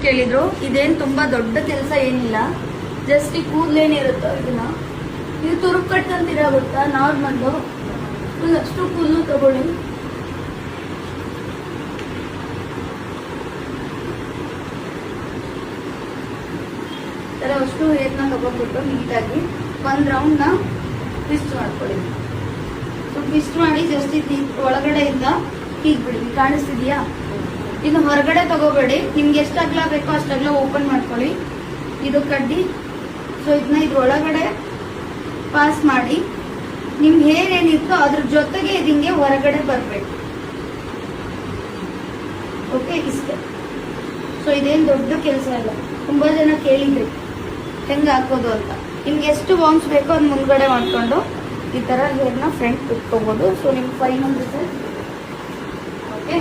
ಕೇಳಿದ್ರು. ಇದೇನು ತುಂಬಾ ದೊಡ್ಡ ಕೆಲಸ ಏನಿಲ್ಲ, ಜಸ್ಟ್ ಈ ಕೂದಲೇನಿರುತ್ತೋ ಇದನ್ನ ನೀವು ತುರುಕು ಕಟ್ಕೊಂತೀರಾ ಗೊತ್ತಾ, ನಾರ್ಮಲ್ಲು ಫುಲ್ ಅಷ್ಟು ಕೂದಲು ತಗೊಳ್ಳಿ. ಅಷ್ಟು ಹೇರ್ನ ತಗೊಂಡ್ಬಿಟ್ಟು ನೀಟಾಗಿ ಒಂದು ರೌಂಡ್ನ ಟ್ವಿಸ್ಟ್ ಮಾಡ್ಕೊಳ್ಳಿ. ಸೊ ಟ್ವಿಸ್ಟ್ ಮಾಡಿ ಜಸ್ಟ್ ಒಳಗಡೆಯಿಂದ ಹೀಗೆ ಬಿಡಿ. ಕಾಣಿಸ್ತಿದ್ಯಾ? ಇನ್ನು ಹೊರಗಡೆ ತಗೋಬೇಡಿ, ನಿಮ್ಗೆ ಎಷ್ಟು ಅಗಲ ಬೇಕೋ ಅಷ್ಟು ಅಗಲ ಓಪನ್ ಮಾಡ್ಕೊಳ್ಳಿ. ಇದು ಕಡ್ಡಿ. ಸೊ ಇದನ್ನ ಇದ್ರೊಳಗಡೆ ಪಾಸ್ ಮಾಡಿ ನಿಮ್ ಹೇರ್ ಏನಿತ್ತು ಅದ್ರ ಜೊತೆಗೆ ಇದು ಹಿಂಗೆ ಹೊರಗಡೆ ಬರಬೇಕು. ಓಕೆ, ಇಷ್ಟೇ. ಸೊ ಇದೇನು ದೊಡ್ಡ ಕೆಲಸ ಇಲ್ಲ. ತುಂಬಾ ಜನ ಕೇಳಿದ್ರಿ ಹೆಂಗೆ ಹಾಕೋದು ಅಂತ. ನಿಮ್ಗೆ ಎಷ್ಟು ಬಾಂಬ್ಸ್ ಬೇಕೋ ಅದು ಮುಂದ್ಗಡೆ ಮಾಡ್ಕೊಂಡು ಈ ಥರ ಹೇರ್ನ ಫ್ರಂಟ್ ಇಟ್ಕೋಬೋದು. ಸೊ ನಿಮ್ಗೆ ಫೈನಲ್ ರಿಸಲ್ಟ್. ಓಕೆ.